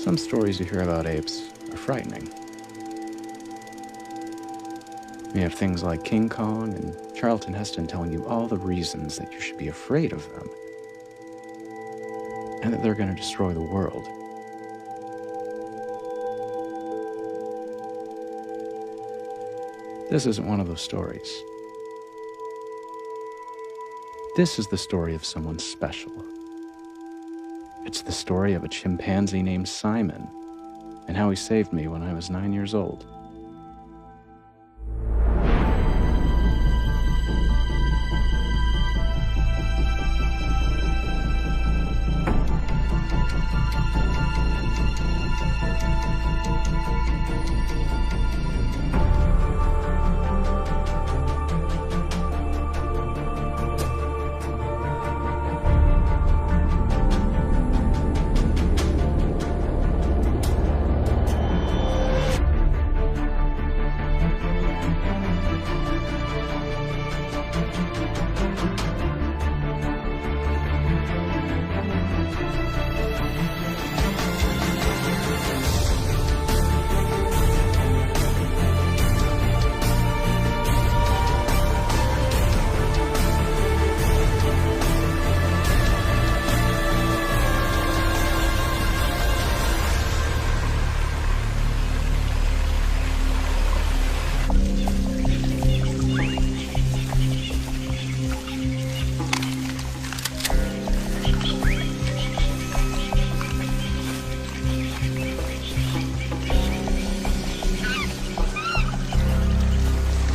Some stories you hear about apes are frightening. You have things like King Kong and Charlton Heston telling you all the reasons that you should be afraid of them, and that they're going to destroy the world. This isn't one of those stories. This is the story of someone special. It's the story of a chimpanzee named Simon, and how he saved me when I was 9 years old.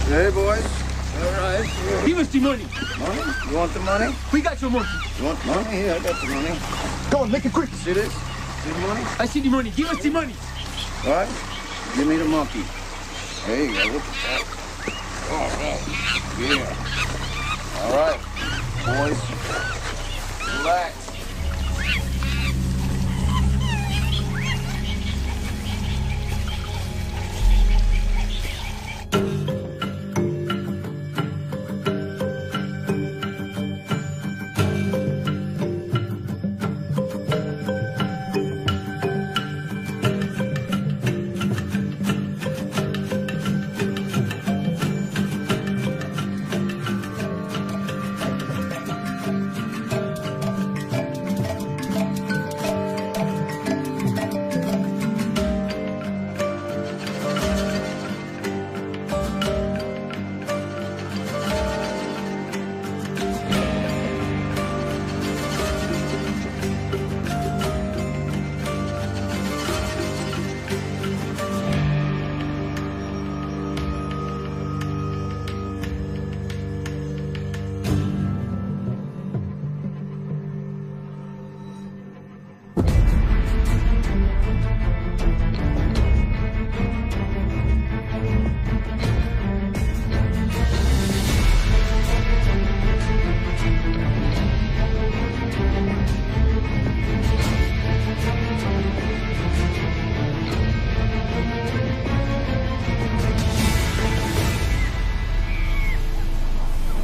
Hey, boys. All right. Give us the money. Money? You want the money? We got your money. You want money? Here, I got the money. Go on, make it quick. See this? See the money? I see the money. Give us the money. All right. Give me the monkey. There you go. Look at that. All right. Yeah. All right, boys. Relax.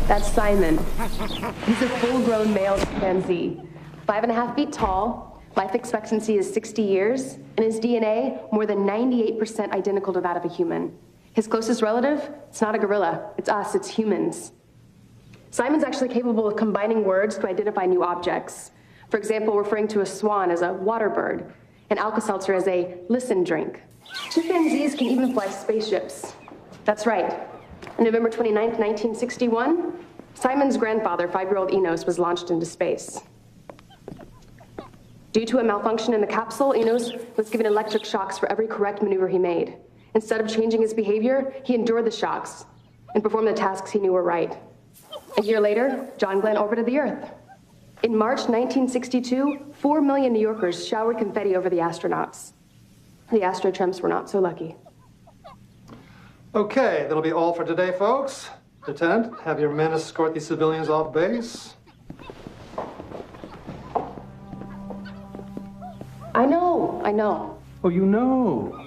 That's Simon. He's a full-grown male chimpanzee, 5.5 feet tall, life expectancy is 60 years, and his DNA more than 98% identical to that of a human. His closest relative, it's not a gorilla, it's us, it's humans. Simon's actually capable of combining words to identify new objects. For example, referring to a swan as a water bird, and Alka-Seltzer as a listen drink. Chimpanzees can even fly spaceships. That's right. On November 29th, 1961, Simon's grandfather, 5-year-old Enos, was launched into space. Due to a malfunction in the capsule, Enos was given electric shocks for every correct maneuver he made. Instead of changing his behavior, he endured the shocks and performed the tasks he knew were right. A year later, John Glenn orbited the Earth. In March 1962, 4 million New Yorkers showered confetti over the astronauts. The Astrotramps were not so lucky. Okay, that'll be all for today, folks. Lieutenant, have your men escort these civilians off base. I know. Oh, you know.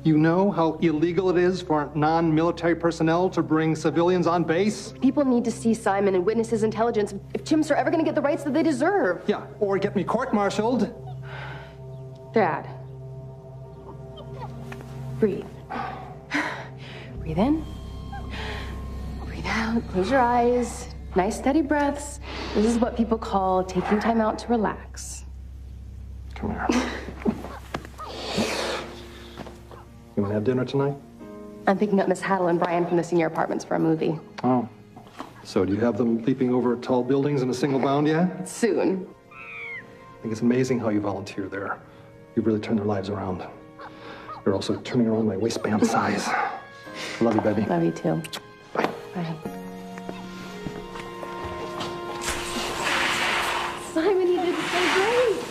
You know how illegal it is for non-military personnel to bring civilians on base? People need to see Simon and witness his intelligence if chimps are ever going to get the rights that they deserve. Yeah, or get me court-martialed. Dad. Breathe. Breathe in. Breathe out. Close your eyes. Nice steady breaths. This is what people call taking time out to relax. Come here. You want to have dinner tonight? I'm picking up Miss Haddle and Brian from the senior apartments for a movie. Oh. So do you have them leaping over tall buildings in a single bound yet? Soon. I think it's amazing how you volunteer there. You've really turned their lives around. You're also turning around my waistband size. Love you, baby. Love you too. Bye. Bye. Simon, you did so great.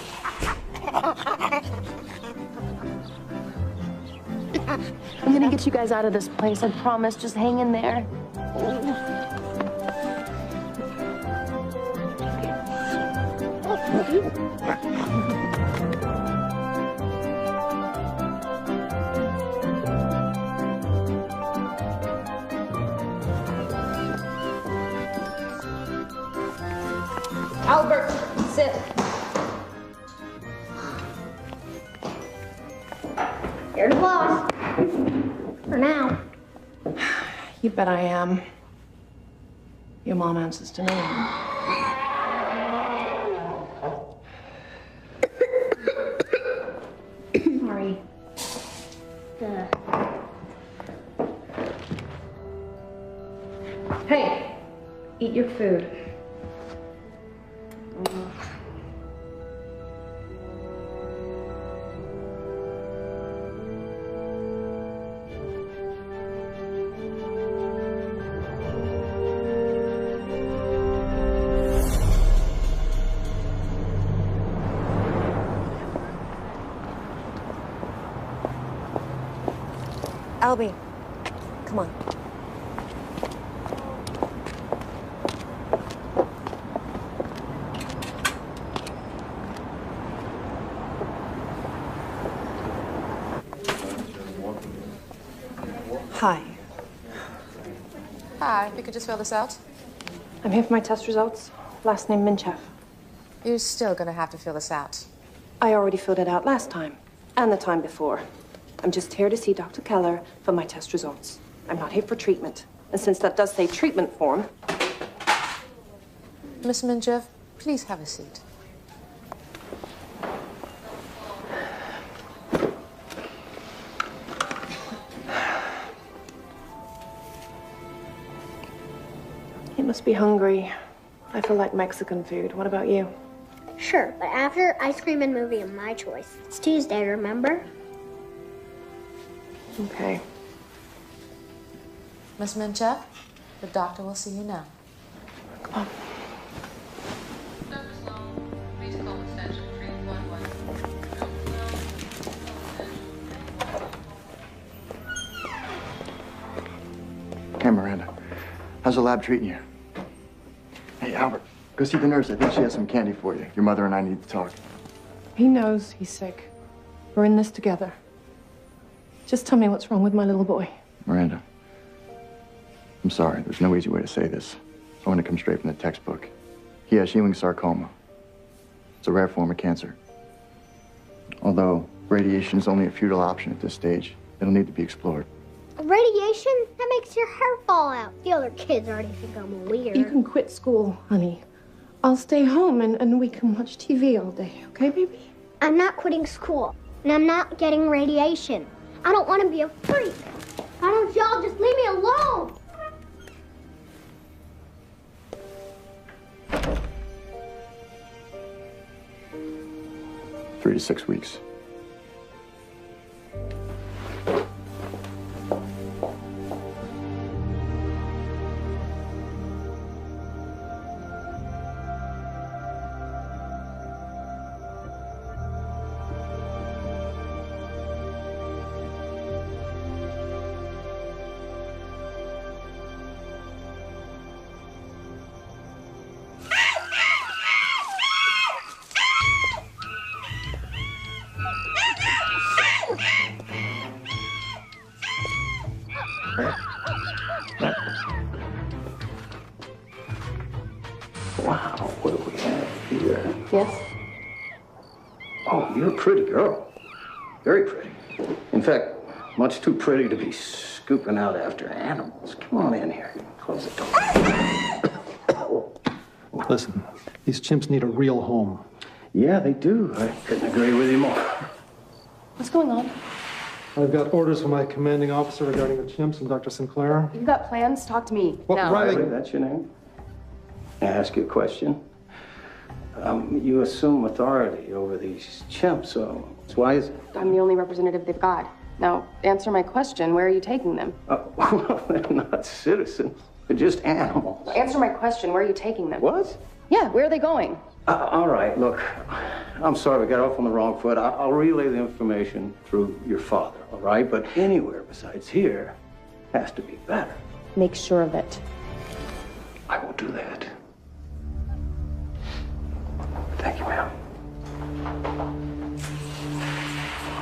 I'm gonna get you guys out of this place, I promise. Just hang in there. Albert, sit. You're the boss. For now. You bet I am. Your mom answers to me. Sorry. Hey, eat your food. Albie, come on. Hi. Hi, we could just fill this out. I'm here for my test results. Last name Minchev. You're still gonna have to fill this out. I already filled it out last time, and the time before. I'm just here to see Dr. Keller for my test results. I'm not here for treatment. And since that does say treatment form... Miss Minchev, please have a seat. You must be hungry. I feel like Mexican food. What about you? Sure, but after ice cream and movie of my choice. It's Tuesday, remember? Okay. Miss Minchev, the doctor will see you now. Come on. Hey, Miranda. How's the lab treating you? Hey, Albert, go see the nurse. I think she has some candy for you. Your mother and I need to talk. He knows he's sick. We're in this together. Just tell me what's wrong with my little boy. Miranda, I'm sorry. There's no easy way to say this. I want to come straight from the textbook. He has Ewing sarcoma. It's a rare form of cancer. Although radiation is only a futile option at this stage, it'll need to be explored. Radiation? That makes your hair fall out. The other kids already think I'm weird. You can quit school, honey. I'll stay home and we can watch TV all day, okay, baby? I'm not quitting school, and I'm not getting radiation. I don't want to be a freak. Why don't y'all just leave me alone? Three to 6 weeks. Wow, what do we have here? Yes? Oh, you're a pretty girl. Very pretty. In fact, Much too pretty to be scooping out after animals. Come on in here. Close the door. Listen, these chimps need a real home. Yeah, they do. I couldn't agree with you more. What's going on? I've got orders from my commanding officer regarding the chimps and Dr. Sinclair. You've got plans? Talk to me. What, now. Riley? That's your name? Can I ask you a question? You assume authority over these chimps, so why is it? I'm the only representative they've got. Now, answer my question. Where are you taking them? Well, they're not citizens. They're just animals. Answer my question. Where are you taking them? What? Yeah, where are they going? All right, look, I'm sorry we got off on the wrong foot. I'll relay the information through your father, all right? But anywhere besides here has to be better. Make sure of it. I will do that. Thank you, ma'am.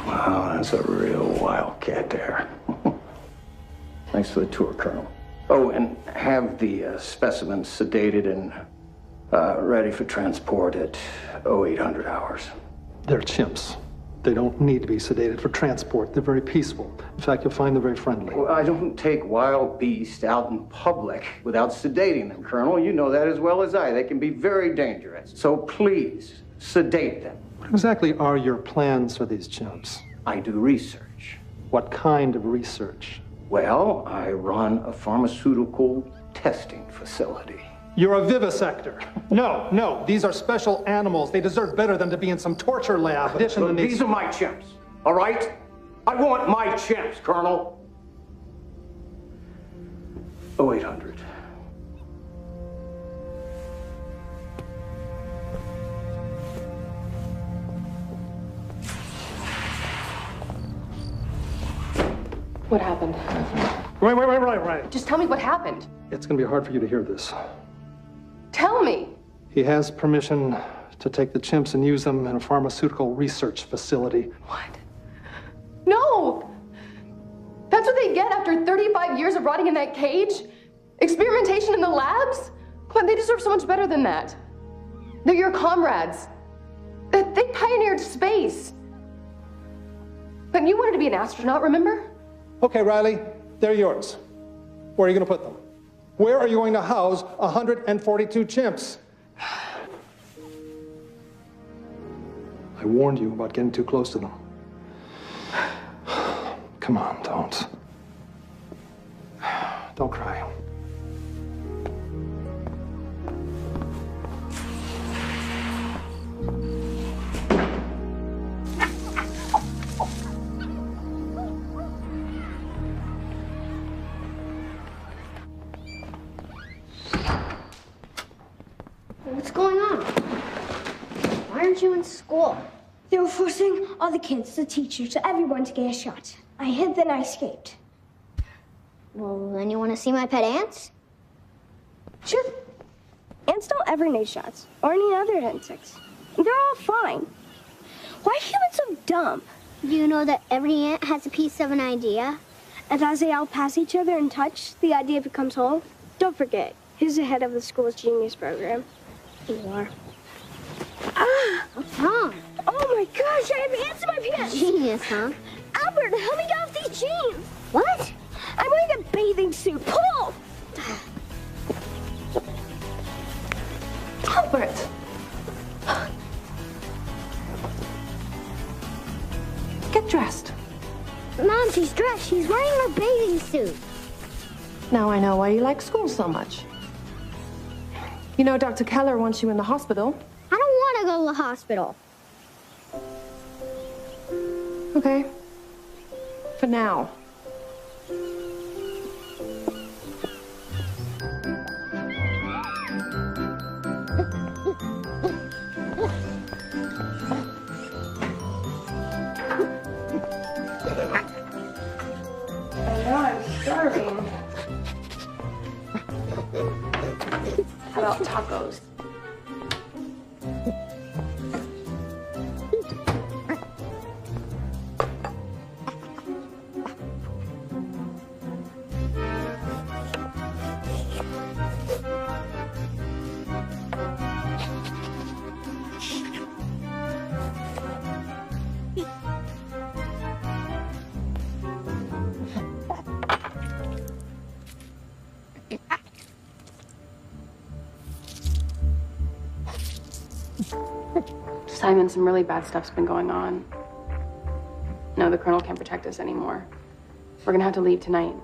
Wow, that's a real wildcat there. Thanks for the tour, Colonel. Oh, and have the specimens sedated and ready for transport at 0800 hours. They're chimps. They don't need to be sedated for transport. They're very peaceful. In fact, you'll find they're very friendly. Well, I don't take wild beasts out in public without sedating them, Colonel. You know that as well as I. They can be very dangerous. So please, sedate them. What exactly are your plans for these chimps? I do research. What kind of research? Well, I run a pharmaceutical testing facility. You're a vivisector. No, these are special animals. They deserve better than to be in some torture lab. Look, these are my chimps, all right? I want my chimps, Colonel. 0800. What happened? Right. Just tell me what happened. It's going to be hard for you to hear this. Tell me. He has permission to take the chimps and use them in a pharmaceutical research facility. What? No! That's what they get after 35 years of rotting in that cage? Experimentation in the labs? But they deserve so much better than that. They're your comrades. They pioneered space. But you wanted to be an astronaut, remember? Okay, Riley, they're yours. Where are you going to put them? Where are you going to house 142 chimps? I warned you about getting too close to them. Come on, don't. Don't cry. What's going on? Why aren't you in school? They were forcing all the kids, the teachers, everyone to get a shot. I hid, then I escaped. Well, then you want to see my pet ants? Sure. Ants don't ever need shots, or any other insects. They're all fine. Why are humans so dumb? Do you know that every ant has a piece of an idea? And as they all pass each other and touch, the idea becomes whole. Don't forget, he's the head of the school's genius program. You are. Ah! What's wrong? Oh my gosh, I have ants in my pants! Genius, huh? Albert, help me get off these jeans! What? I'm wearing a bathing suit. Pull! Albert! Get dressed. Mom, she's dressed. She's wearing her bathing suit. Now I know why you like school so much. You know, Dr. Keller wants you in the hospital. I don't want to go to the hospital. Okay. For now. Starving. How about tacos? Simon, some really bad stuff's been going on. No, the Colonel can't protect us anymore. We're gonna have to leave tonight.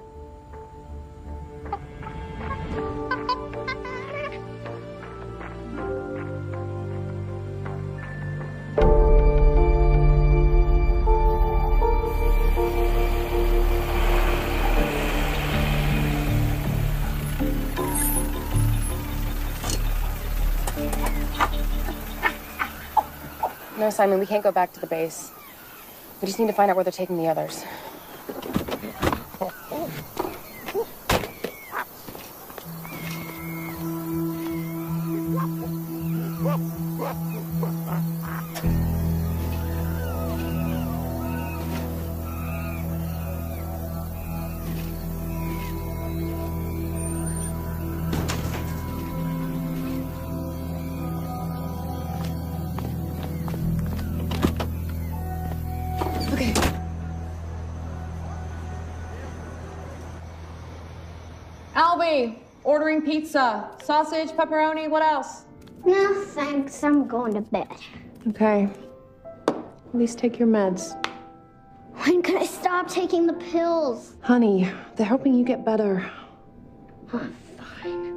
No, Simon, we can't go back to the base. We just need to find out where they're taking the others. Ordering pizza, sausage, pepperoni, what else? No, thanks. I'm going to bed. Okay. At least take your meds. When can I stop taking the pills? Honey, they're helping you get better. I'm fine.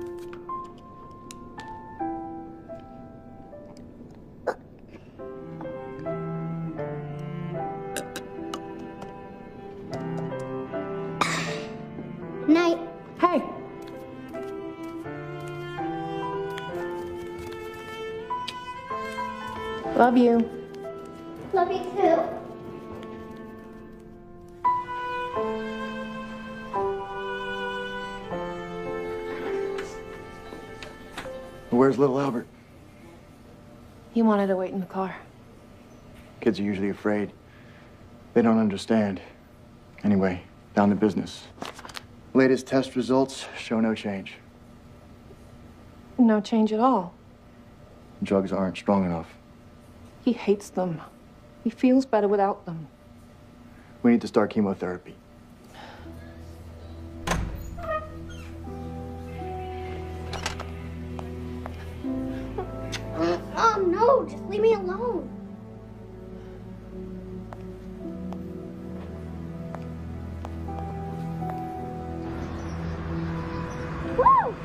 Night. Hey. Love you. Love you too. Where's little Albert? He wanted to wait in the car. Kids are usually afraid. They don't understand. Anyway, down to business. Latest test results show no change. No change at all. Drugs aren't strong enough. He hates them. He feels better without them. We need to start chemotherapy. Oh, no, just leave me alone. Woo!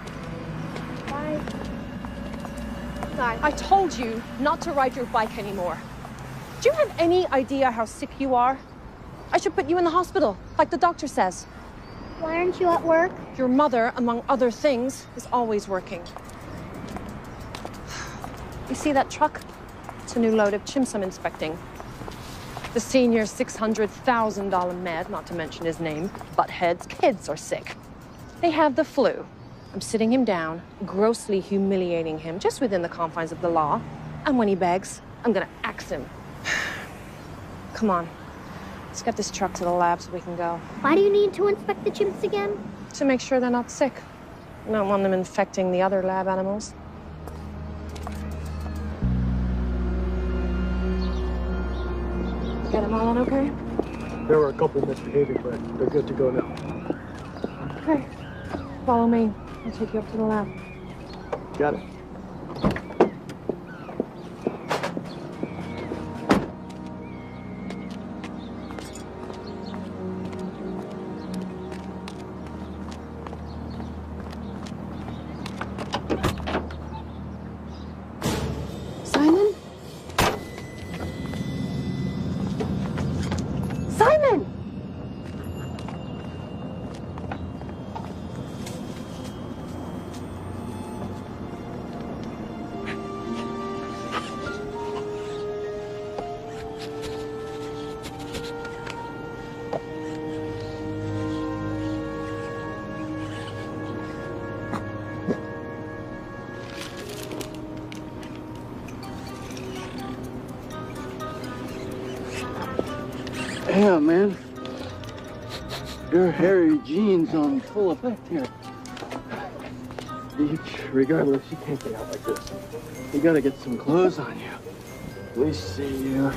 Bye. I told you not to ride your bike anymore. Do you have any idea how sick you are? I should put you in the hospital, like the doctor says. Why aren't you at work? Your mother, among other things, is always working. You see that truck? It's a new load of chimps I'm inspecting. The senior $600,000 med, not to mention his name, Butthead's kids are sick. They have the flu. I'm sitting him down, grossly humiliating him, just within the confines of the law. And when he begs, I'm gonna axe him. Come on, let's get this truck to the lab so we can go. Why do you need to inspect the chimps again? To make sure they're not sick. I don't want them infecting the other lab animals. Get them all on okay? There were a couple misbehaving, but they're good to go now. Okay, follow me. I'll take you up to the lab. Got it. Simon? Simon! Yeah, man. Your hairy jeans on full effect here. Regardless, you can't get out like this. You gotta get some clothes on you. At least see you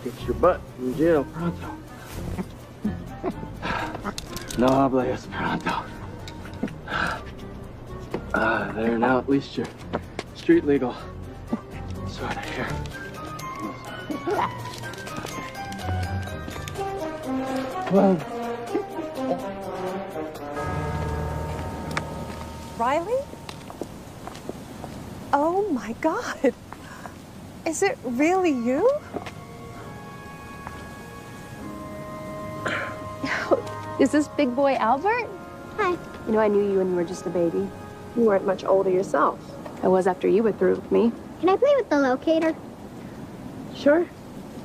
get your butt in jail pronto. No hables pronto. There now, at least you're street legal. sort of here. Well, Riley? Oh my God. Is it really you? Is this big boy Albert? Hi. You know, I knew you when you were just a baby. You weren't much older yourself. I was after you were through with me. Can I play with the locator? Sure.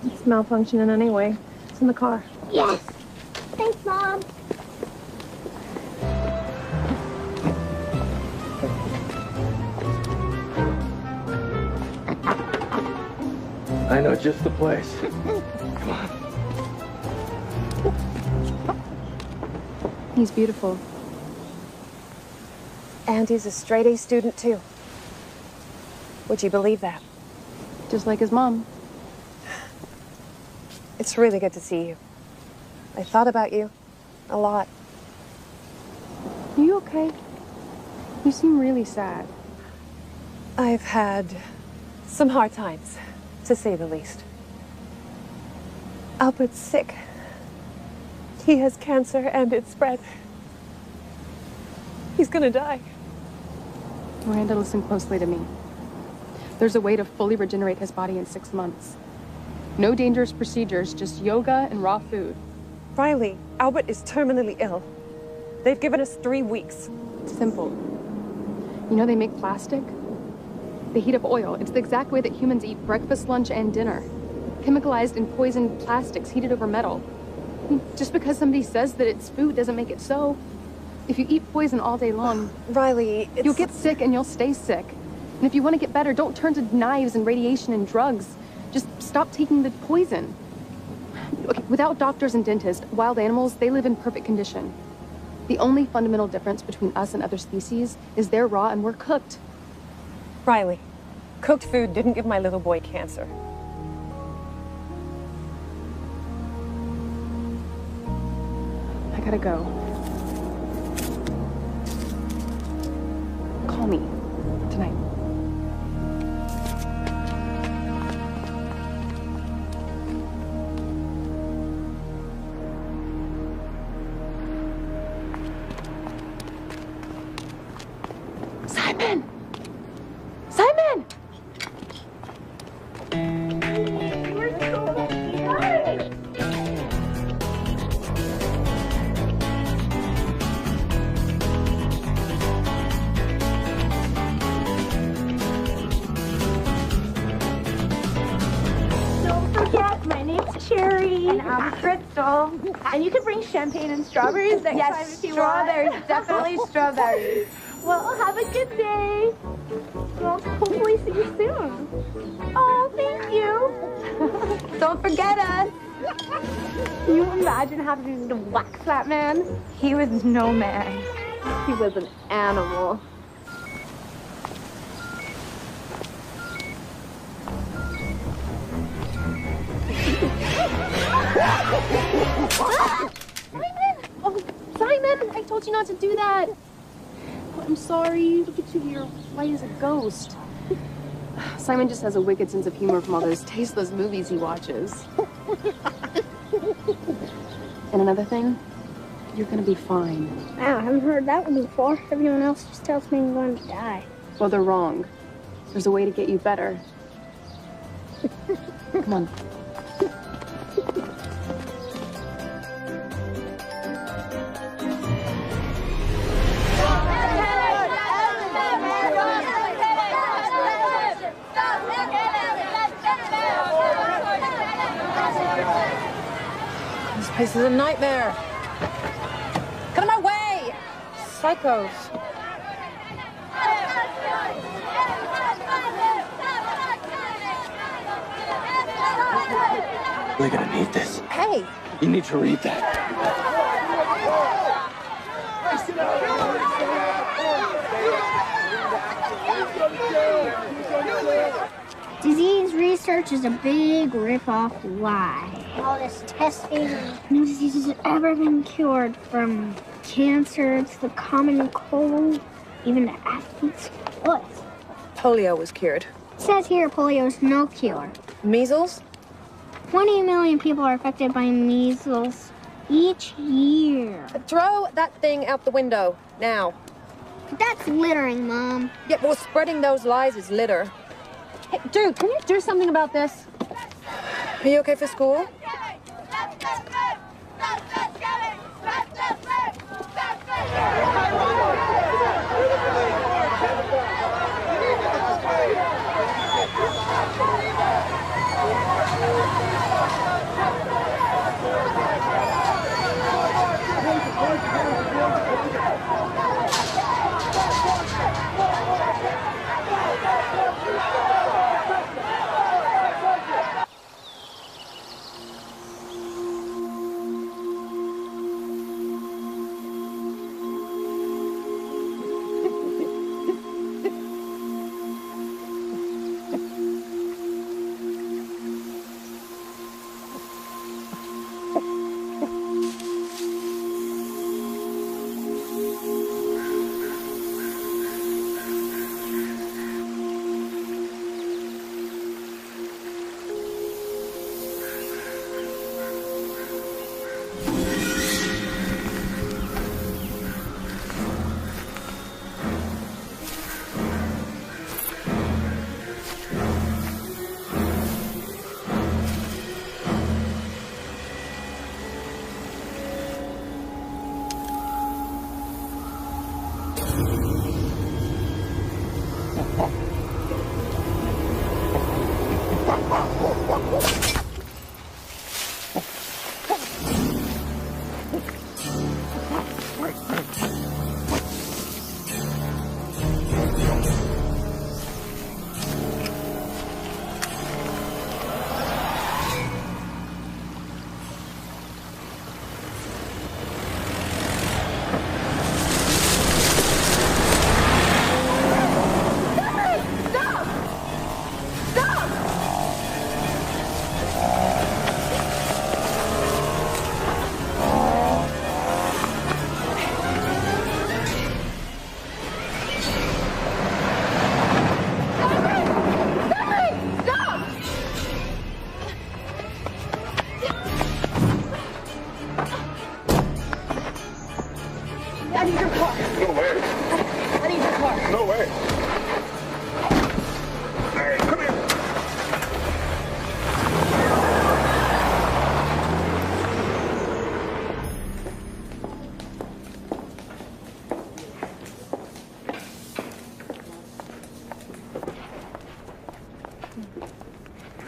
It's malfunctioning anyway. It's in the car. Yes. Thanks, Mom. I know just the place. Come on. He's beautiful. And he's a straight-A student, too. Would you believe that? Just like his mom. It's really good to see you. I thought about you a lot. Are you okay? You seem really sad. I've had some hard times, to say the least. Albert's sick. He has cancer and it's spread. He's gonna die. Miranda, listen closely to me. There's a way to fully regenerate his body in 6 months. No dangerous procedures, just yoga and raw food. Riley, Albert is terminally ill. They've given us 3 weeks. Simple. You know they make plastic? They heat up oil. It's the exact way that humans eat breakfast, lunch, and dinner. Chemicalized and poisoned plastics heated over metal. I mean, just because somebody says that it's food doesn't make it so. If you eat poison all day long, Riley, you'll get sick and you'll stay sick. And if you want to get better, don't turn to knives and radiation and drugs. Just stop taking the poison. Okay, without doctors and dentists, wild animals, they live in perfect condition. The only fundamental difference between us and other species is they're raw and we're cooked. Riley, cooked food didn't give my little boy cancer. I gotta go. Call me tonight. Simon! Simon! Don't forget, my name's Cherry. And I'm Crystal. And you can bring champagne and strawberries next time if you want. Strawberries, definitely strawberries. Well, have a good day. Well, hopefully see you soon. Oh, thank you. Don't forget us. Can you imagine having to wax that man? He was no man. He was an animal. Simon! Oh, Simon! I told you not to do that. I'm sorry. Look at you, you're white as a ghost. Simon just has a wicked sense of humor from all those tasteless movies he watches. And another thing, you're gonna be fine. Wow, I haven't heard that one before. Everyone else just tells me I'm going to die. Well, they're wrong. There's a way to get you better. Come on. This place is a nightmare. Get out of my way! Psychos. We're gonna need this. Hey! You need to read that. Disease research is a big rip-off lie. All this testing, no disease has ever been cured, from cancer to the common cold, even to athlete's foot. Polio was cured. It says here polio's no cure. Measles? 20 million people are affected by measles each year. Throw that thing out the window, now. That's littering, Mom. Yeah, well, spreading those lies is litter. Hey, dude, can you do something about this? Are you okay for school?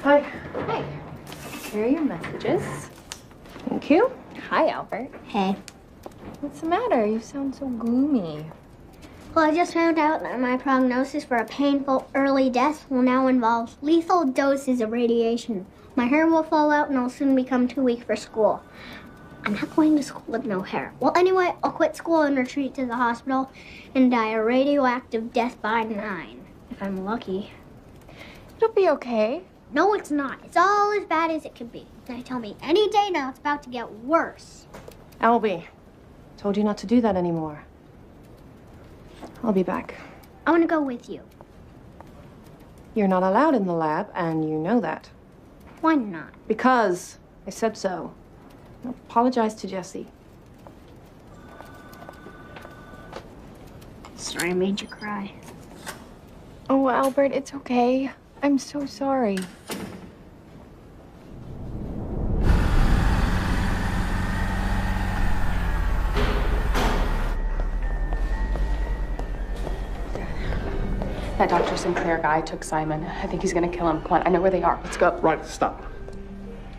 Hi. Hi. Here are your messages. Thank you. Hi, Albert. Hey. What's the matter? You sound so gloomy. Well, I just found out that my prognosis for a painful early death will now involve lethal doses of radiation. My hair will fall out and I'll soon become too weak for school. I'm not going to school with no hair. Well, anyway, I'll quit school and retreat to the hospital and die a radioactive death by 9, if I'm lucky. It'll be okay. No, it's not. It's all as bad as it can be. They tell me any day now it's about to get worse. Albie, told you not to do that anymore. I'll be back. I want to go with you. You're not allowed in the lab, and you know that. Why not? Because I said so. Apologize to Jesse. Sorry I made you cry. Oh, Albert, it's okay. I'm so sorry. That Dr. Sinclair guy took Simon. I think he's gonna kill him. Come on, I know where they are. Let's go. Right, stop.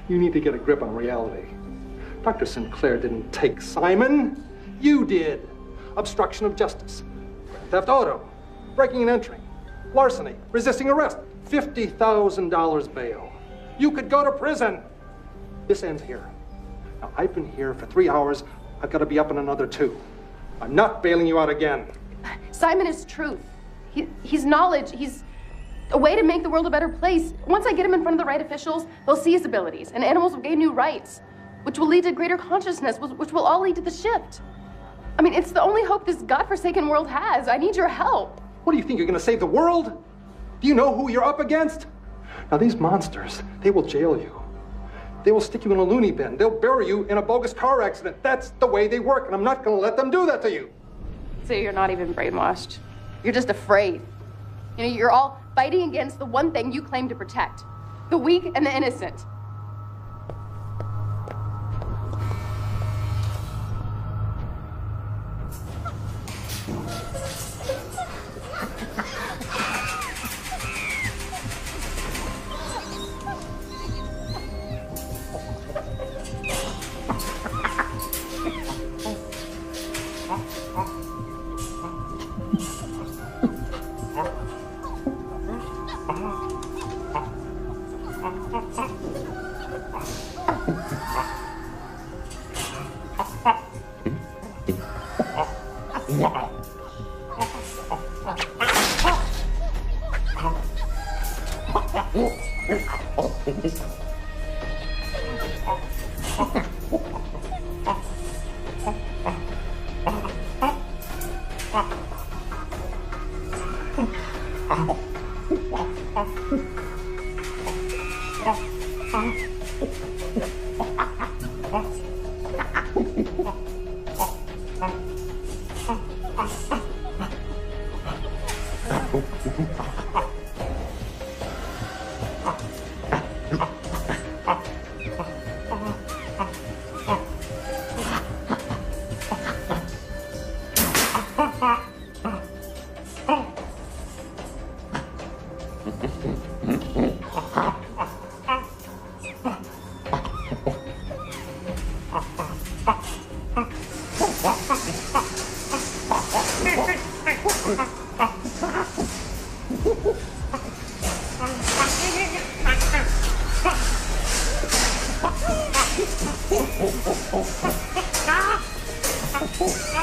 You need to get a grip on reality. Dr. Sinclair didn't take Simon. You did. Obstruction of justice, theft auto, breaking and entering, larceny, resisting arrest, $50,000 bail. You could go to prison. This ends here. Now, I've been here for 3 hours. I've got to be up in another 2. I'm not bailing you out again. Simon is truth. He's knowledge. He's a way to make the world a better place. Once I get him in front of the right officials, they'll see his abilities, and animals will gain new rights, which will lead to greater consciousness, which will all lead to the shift. I mean, it's the only hope this godforsaken world has. I need your help. What do you think, you're going to save the world? Do you know who you're up against? Now, these monsters, they will jail you. They will stick you in a loony bin. They'll bury you in a bogus car accident. That's the way they work, and I'm not going to let them do that to you. So you're not even brainwashed. You're just afraid. You know, you're all fighting against the one thing you claim to protect. The weak and the innocent.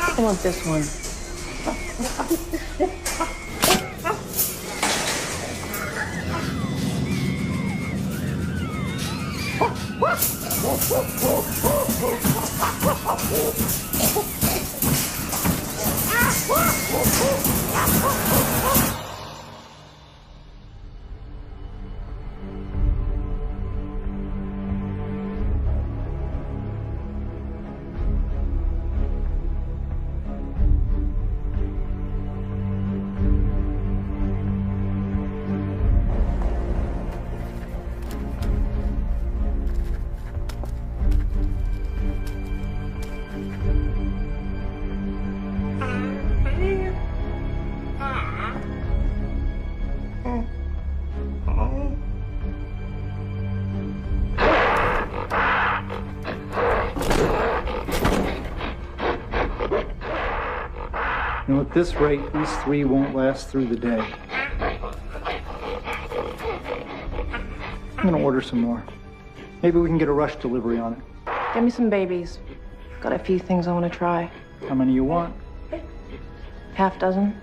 I want this one. You know, at this rate, these three won't last through the day. I'm gonna order some more. Maybe we can get a rush delivery on it. Get me some babies. Got a few things I want to try. How many you want? Half dozen.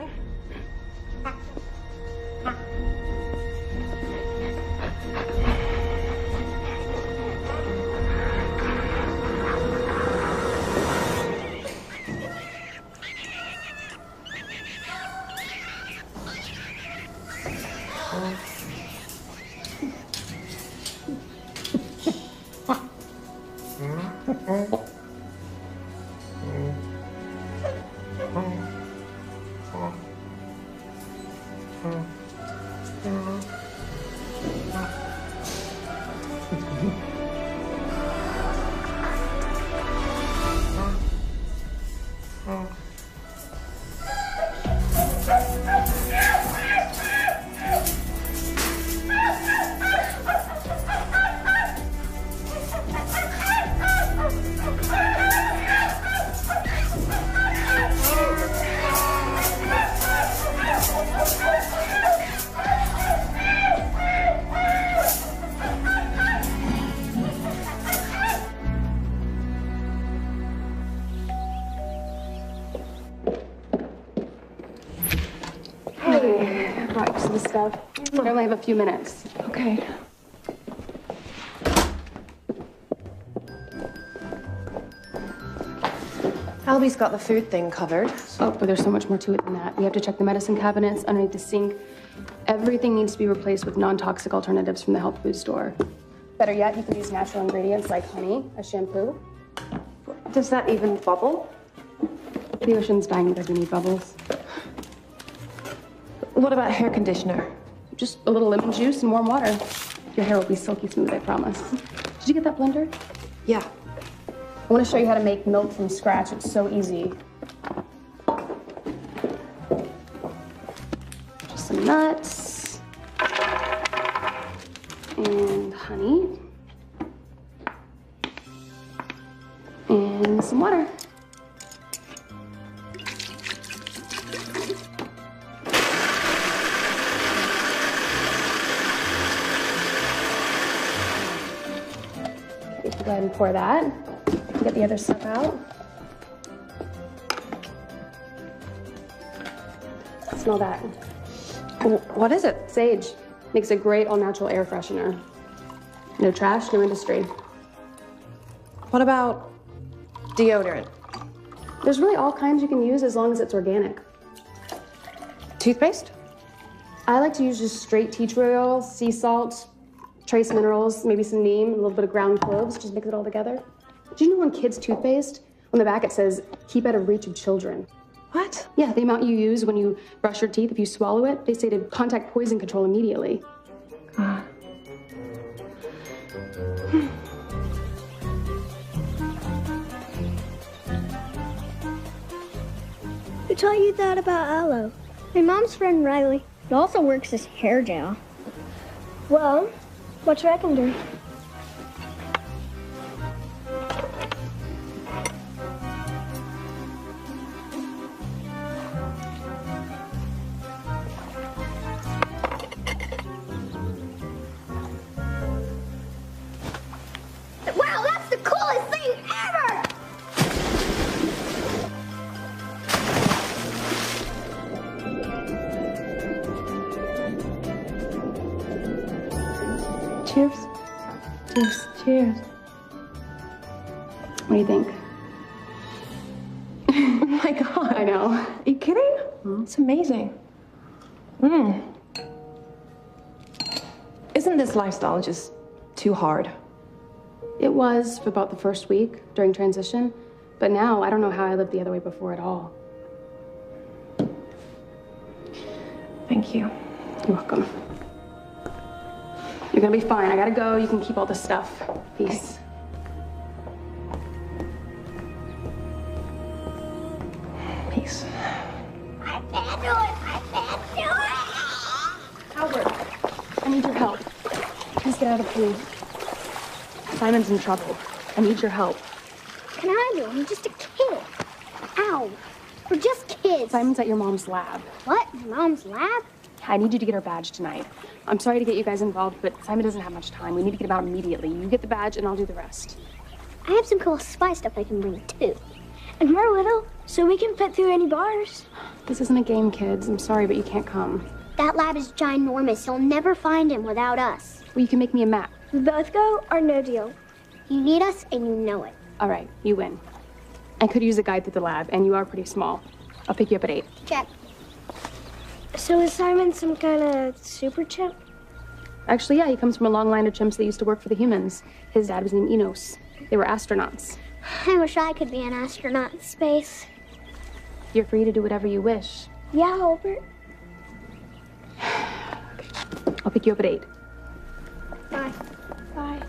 I only have a few minutes. Okay. Albie's got the food thing covered. Oh, but there's so much more to it than that. We have to check the medicine cabinets underneath the sink. Everything needs to be replaced with non-toxic alternatives from the health food store. Better yet, you can use natural ingredients like honey, a shampoo. Does that even bubble? The ocean's dying because we need bubbles. What about hair conditioner? Just a little lemon juice and warm water. Your hair will be silky smooth, I promise. Did you get that blender? Yeah. I want to show you how to make milk from scratch. It's so easy. Just some nuts. And honey. And some water. Okay, go ahead and pour that. Get the other stuff out. Smell that. What is it? Sage. Makes a great all-natural air freshener. No trash, no industry. What about deodorant? There's really all kinds you can use as long as it's organic. Toothpaste? I like to use just straight tea tree oil, sea salt, trace minerals, maybe some neem, a little bit of ground cloves. Just mix it all together. Do you know on kids' toothpaste, on the back it says, keep out of reach of children? What? Yeah, the amount you use when you brush your teeth, if you swallow it, they say to contact poison control immediately. Who taught you that about aloe? My mom's friend Riley. It also works as hair gel. Well, what you reckon, Drew? Wow, that's the coolest thing ever! Cheers. Cheers. Cheers. What do you think? Oh my God. I know. Are you kidding? It's amazing. Isn't this lifestyle just too hard? It was for about the first week during transition, but now I don't know how I lived the other way before at all. Thank you. You're welcome. You're gonna be fine. I gotta go. You can keep all this stuff. Peace. Peace. I can't do it! I can't do it! Albert, I need your help. Please get out of the pool. Simon's in trouble. I need your help. Can I do it? I'm just a kid. Ow. We're just kids. Simon's at your mom's lab. What? My mom's lab? I need you to get her badge tonight. I'm sorry to get you guys involved, but Simon doesn't have much time. We need to get him out immediately. You get the badge, and I'll do the rest. I have some cool spy stuff I can bring, too. And we're little, so we can fit through any bars. This isn't a game, kids. I'm sorry, but you can't come. That lab is ginormous. You'll never find him without us. Well, you can make me a map. We both go or no deal. You need us, and you know it. All right, you win. I could use a guide through the lab, and you are pretty small. I'll pick you up at 8. Check. So is Simon some kind of super chimp? Actually, yeah, he comes from a long line of chimps that used to work for the humans. His dad was named Enos. They were astronauts. I wish I could be an astronaut in space. You're free to do whatever you wish. Yeah, Albert. I'll pick you up at 8. Bye. Bye.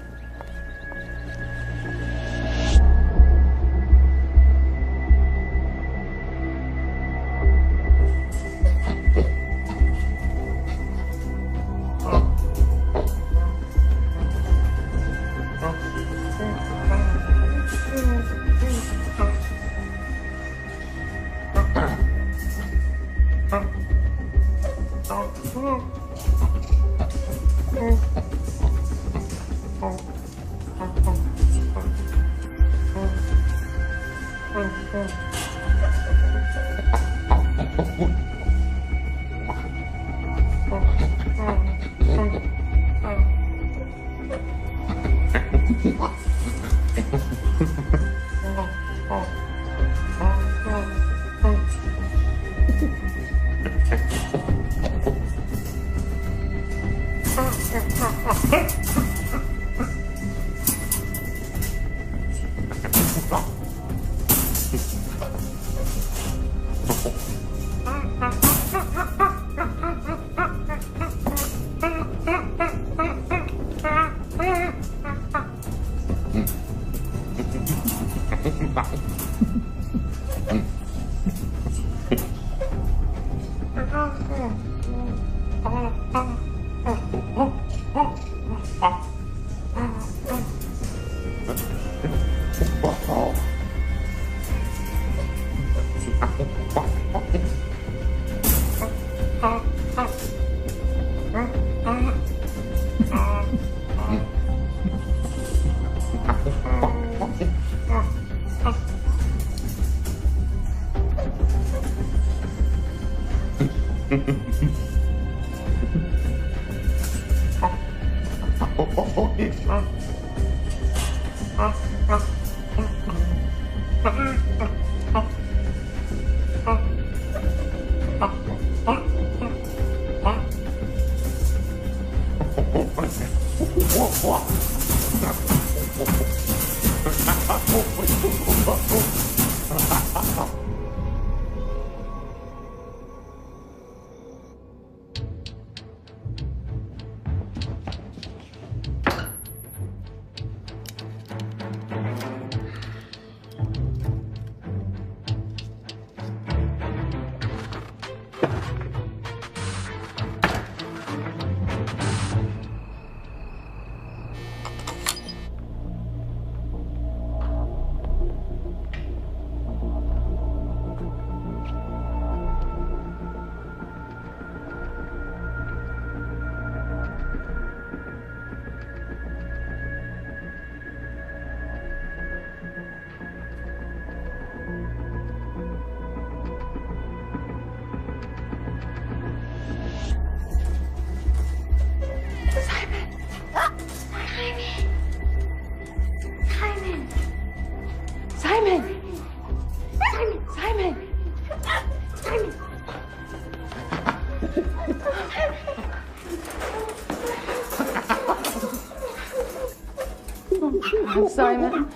Simon.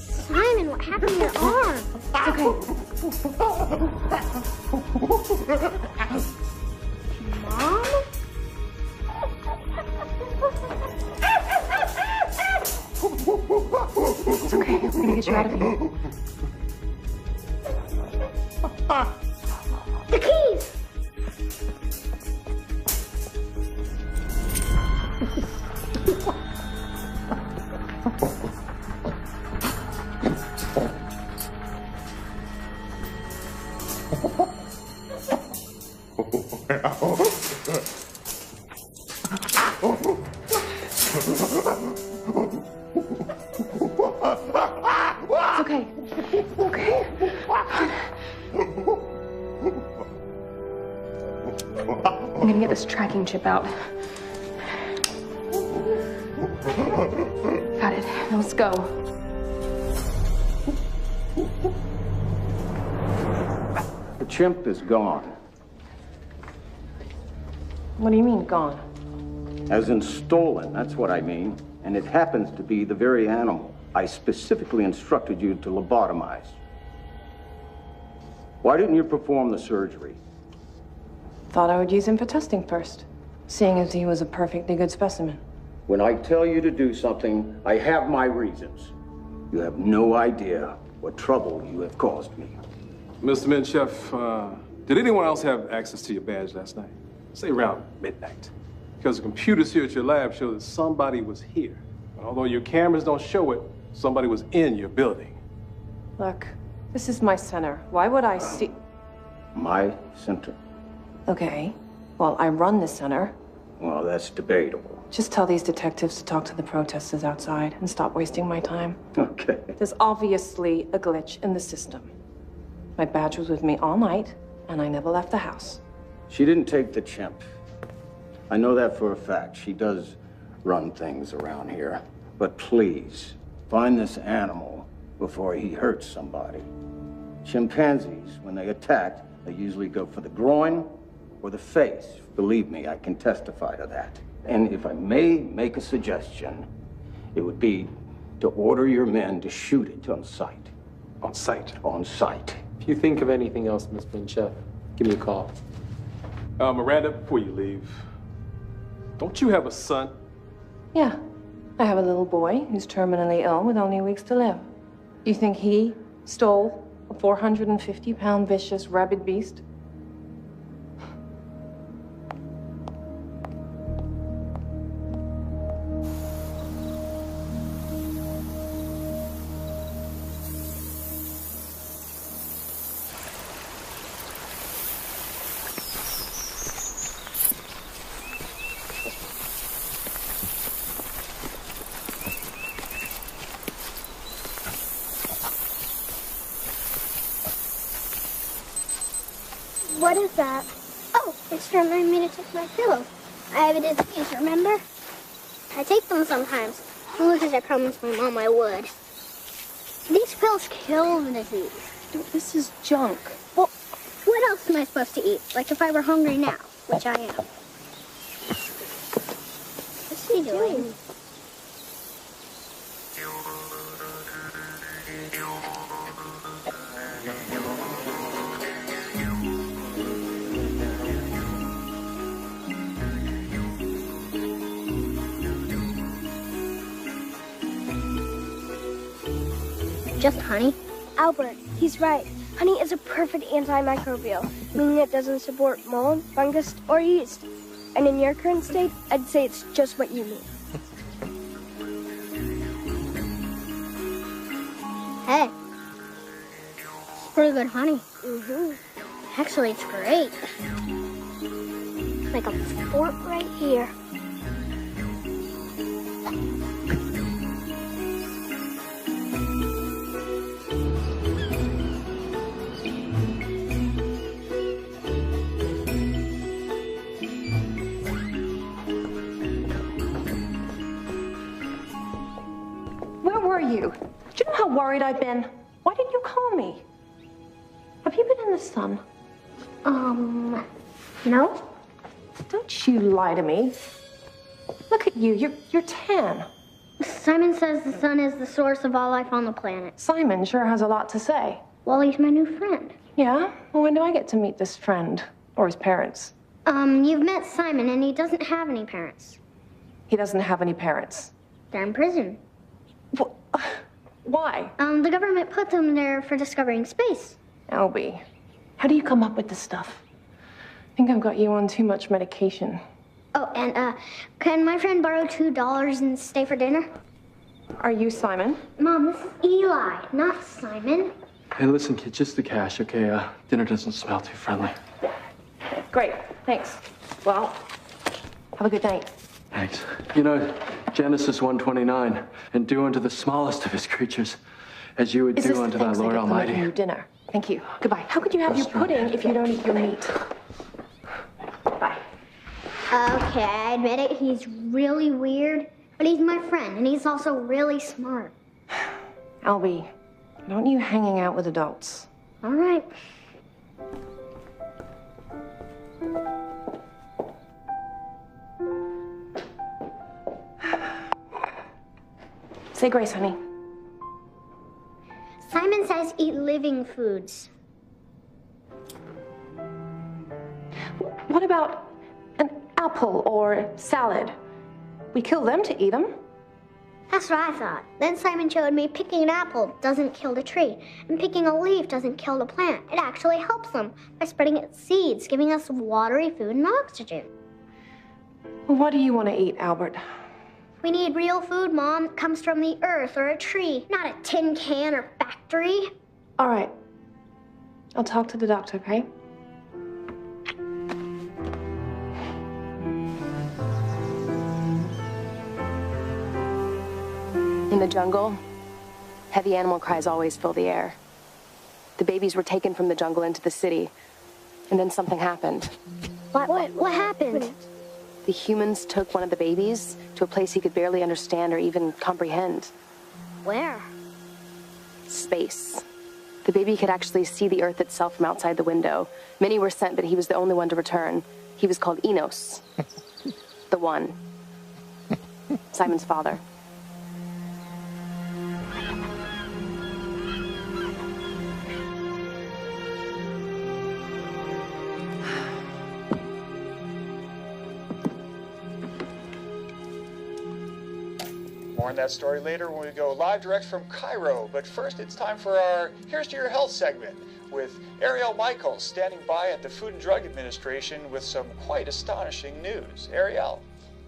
Simon, what happened to your arm? It's okay. Mom? It's okay. We're gonna get you out of here. The keys! It's okay. Okay. I'm gonna get this tracking chip out. Got it. Now let's go. The chimp is gone. What do you mean, gone? As in stolen, that's what I mean. And it happens to be the very animal I specifically instructed you to lobotomize. Why didn't you perform the surgery? Thought I would use him for testing first, seeing as he was a perfectly good specimen. When I tell you to do something, I have my reasons. You have no idea what trouble you have caused me. Mr. Minchef, did anyone else have access to your badge last night? Say around midnight. Because the computers here at your lab show that somebody was here. And although your cameras don't show it, somebody was in your building. Look, this is my center. Why would I see... My center? Okay. Well, I run this center. Well, that's debatable. Just tell these detectives to talk to the protesters outside and stop wasting my time. Okay. There's obviously a glitch in the system. My badge was with me all night, and I never left the house. She didn't take the chimp. I know that for a fact. She does run things around here. But please, find this animal before he hurts somebody. Chimpanzees, when they attack, they usually go for the groin or the face. Believe me, I can testify to that. And if I may make a suggestion, it would be to order your men to shoot it on sight. On sight? On sight. If you think of anything else, Miss Pinchette, give me a call. Miranda, before you leave, don't you have a son? Yeah. I have a little boy who's terminally ill with only weeks to live. You think he stole a 450-pound vicious rabid beast? What is that? Oh, it's to remind me to take my pillows. I have a disease, remember? I take them sometimes. Only because I promised my mom I would. These pills kill the disease. This is junk. Well, what else am I supposed to eat? Like if I were hungry now, which I am. What's he doing? Just honey? Albert, he's right. Honey is a perfect antimicrobial, meaning it doesn't support mold, fungus, or yeast. And in your current state, I'd say it's just what you need. Hey. It's pretty good honey. Mm-hmm. Actually, it's great. Like a fort right here. You? Do you know how worried I've been? Why didn't you call me? Have you been in the sun? No. Don't you lie to me. Look at you. You're tan. Simon says the sun is the source of all life on the planet. Simon sure has a lot to say. Well, he's my new friend. Yeah? Well, when do I get to meet this friend? Or his parents? You've met Simon, and he doesn't have any parents. He doesn't have any parents? They're in prison. Why? The government put them there for discovering space. Albie, how do you come up with this stuff? I think I've got you on too much medication. Oh, and, can my friend borrow $2 and stay for dinner? Are you Simon? Mom, this is Eli, not Simon. Hey, listen, kid, just the cash, okay? Dinner doesn't smell too friendly. Great, thanks. Well, have a good night. Thanks. You know, Genesis 1:29, and do unto the smallest of his creatures as you would do unto thy Lord Almighty. Your dinner. Thank you. Goodbye. How could you have your pudding if you don't eat your meat? Bye. Okay, I admit it, he's really weird, but he's my friend, and he's also really smart. Albie, don't you hanging out with adults? All right. Say grace, honey. Simon says eat living foods. What about an apple or salad? We kill them to eat them. That's what I thought. Then Simon showed me picking an apple doesn't kill the tree, and picking a leaf doesn't kill the plant. It actually helps them by spreading its seeds, giving us watery food and oxygen. Well, what do you want to eat, Albert? We need real food, Mom. It comes from the earth or a tree, not a tin can or factory. All right. I'll talk to the doctor, okay? In the jungle, heavy animal cries always fill the air. The babies were taken from the jungle into the city, and then something happened. What happened? The humans took one of the babies to a place he could barely understand or even comprehend. Where? Space. The baby could actually see the Earth itself from outside the window. Many were sent, but he was the only one to return. He was called Enos. The one. Simon's father. More on that story later when we go live direct from Cairo. But first, it's time for our Here's to Your Health segment with Ariel Michaels standing by at the Food and Drug Administration with some quite astonishing news. Ariel.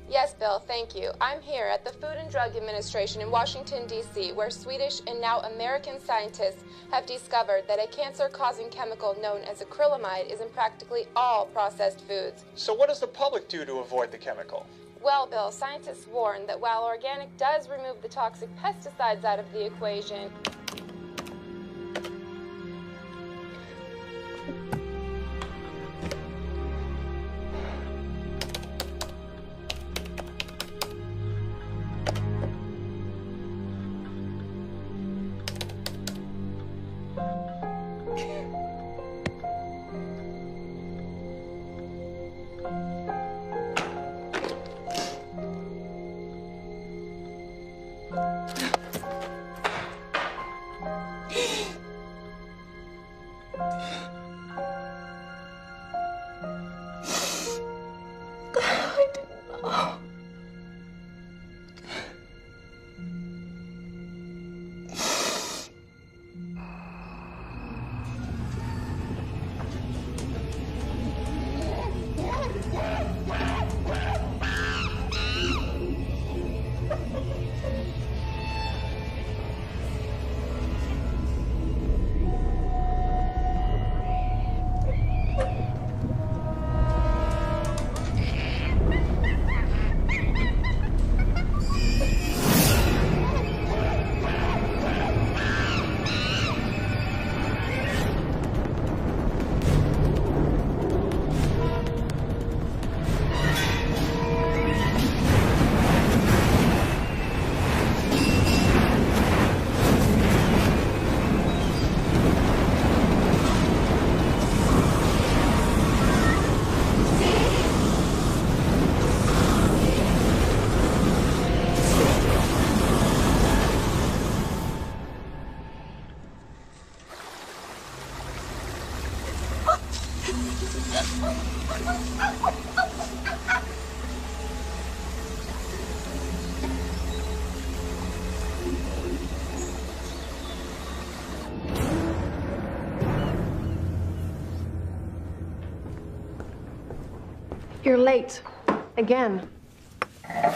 Yes, Bill, thank you. I'm here at the Food and Drug Administration in Washington, D.C., where Swedish and now American scientists have discovered that a cancer-causing chemical known as acrylamide is in practically all processed foods. So what does the public do to avoid the chemical? Well, Bill, scientists warn that while organic does remove the toxic pesticides out of the equation, You're late. Again. Do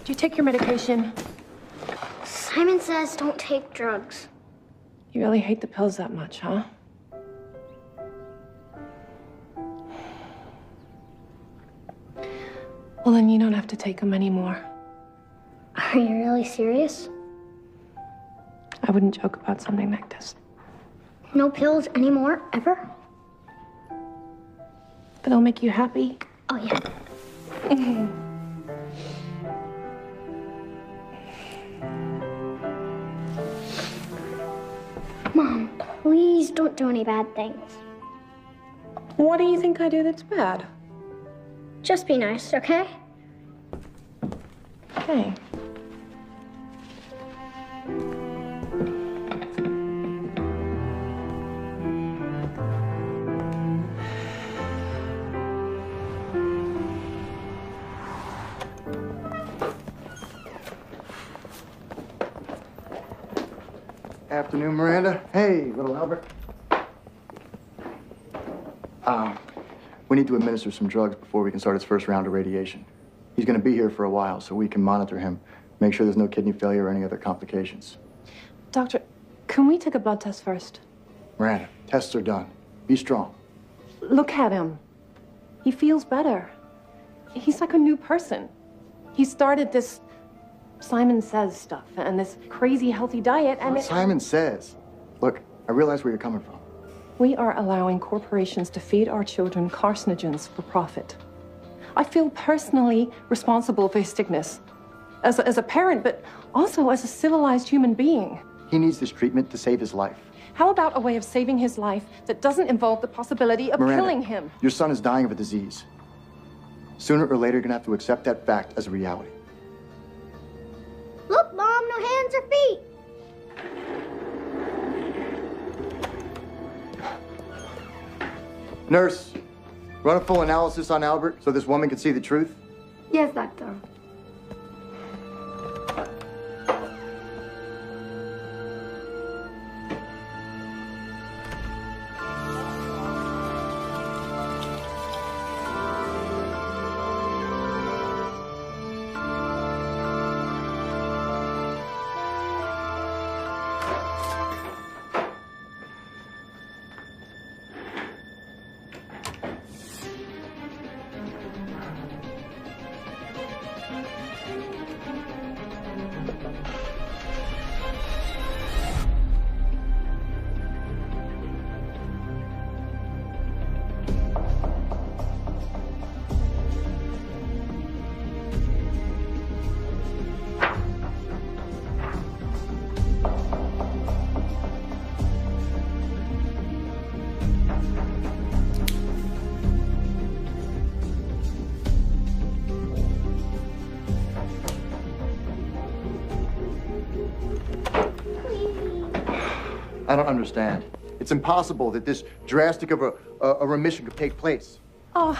you take your medication? Simon says don't take drugs. You really hate the pills that much, huh? Well, then you don't have to take them anymore. Are you really serious? I wouldn't joke about something like this. No pills anymore, ever? But they'll make you happy. Oh, yeah. Mom, please don't do any bad things. What do you think I do that's bad? Just be nice, okay? Okay. Afternoon, Miranda. Hey, little Albert. We need to administer some drugs before we can start his first round of radiation. He's going to be here for a while, so we can monitor him, make sure there's no kidney failure or any other complications. Doctor, can we take a blood test first? Miranda, tests are done. Be strong. Look at him. He feels better. He's like a new person. He started this Simon Says stuff and this crazy healthy diet and Simon Says. Look, I realize where you're coming from. We are allowing corporations to feed our children carcinogens for profit. I feel personally responsible for his sickness. As a parent, but also as a civilized human being. He needs this treatment to save his life. How about a way of saving his life that doesn't involve the possibility of Miranda, killing him? Your son is dying of a disease. Sooner or later, you're gonna have to accept that fact as a reality. Look, Mom, no hands or feet. Nurse, run a full analysis on Albert so this woman can see the truth. Yes, Doctor. I don't understand. It's impossible that this drastic of a remission could take place. Oh.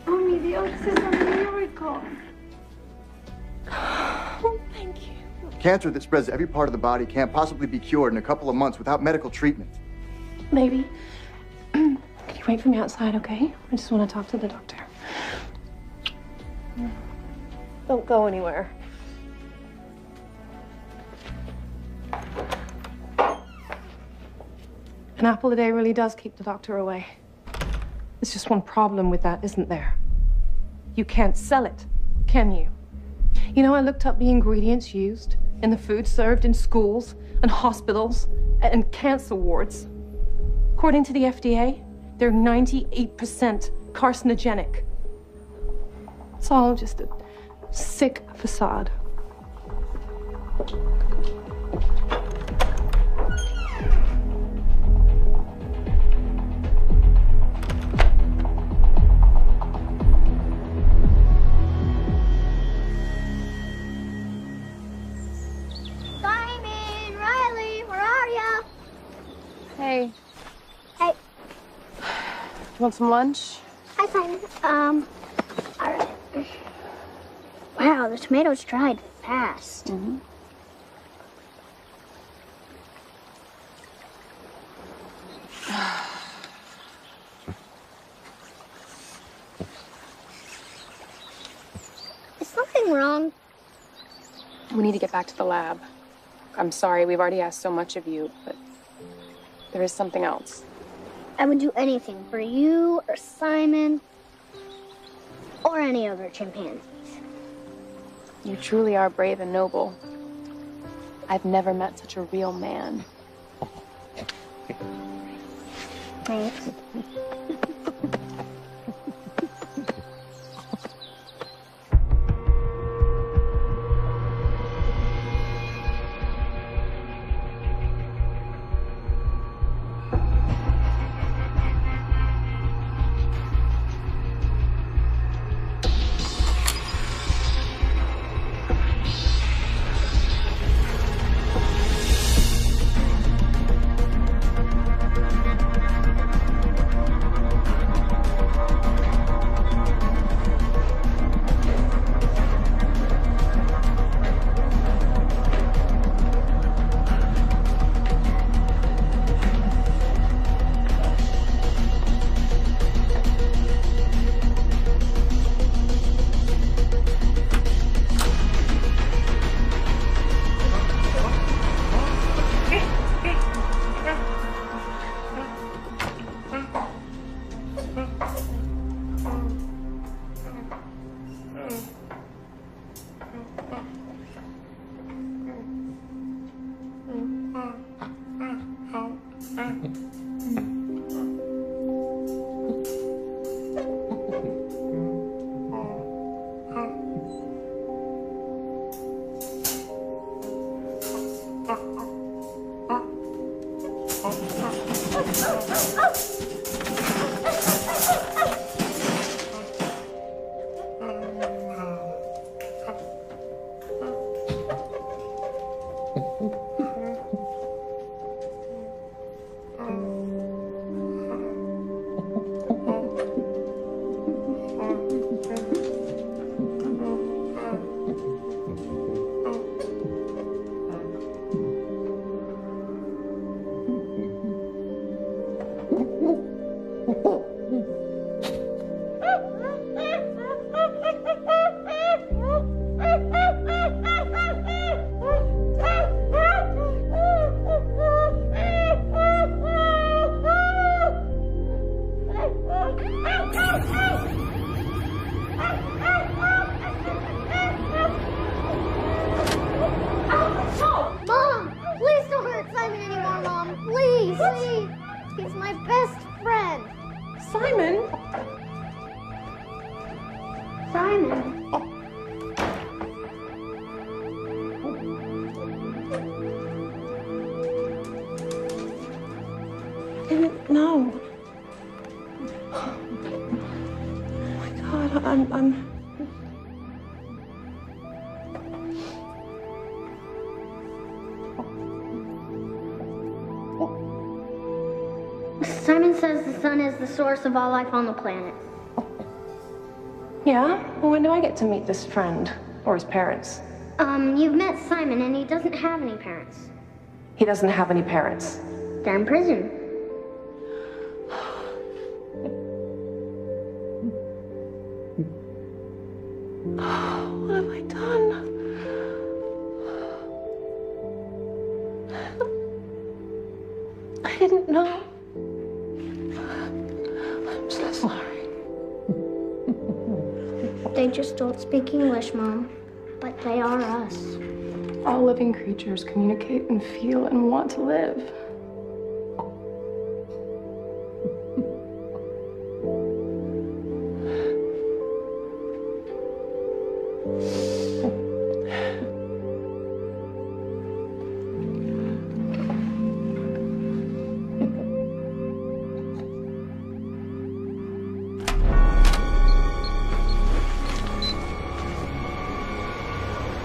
Mommy, the oats is a miracle. Thank you. Cancer that spreads to every part of the body can't possibly be cured in a couple of months without medical treatment. Maybe. Can you wait for me outside, okay? I just want to talk to the doctor. Don't go anywhere. An apple a day really does keep the doctor away. There's just one problem with that, isn't there? You can't sell it, can you? You know, I looked up the ingredients used in the food served in schools and hospitals and cancer wards. According to the FDA, they're 98% carcinogenic. It's all just a sick facade. Simon, Riley, where are ya? Hey. Hey. Want some lunch? Hi, Simon. All right. Wow, the tomatoes dried fast. Mm-hmm. Is something wrong? We need to get back to the lab. I'm sorry, we've already asked so much of you, but there is something else. I would do anything for you or Simon or any other chimpanzees. You truly are brave and noble. I've never met such a real man. Thanks. Mom, please don't hurt Simon anymore, Mom. Please, please. He's my best friend. Simon? Simon. I didn't know. Oh my God, I'm... Simon says the sun is the source of all life on the planet. Yeah? Well, when do I get to meet this friend? Or his parents? You've met Simon, and he doesn't have any parents. He doesn't have any parents. They're in prison. What have I done? I didn't know. I'm so sorry. They just don't speak English, Mom. But they are us. All living creatures communicate and feel and want to live.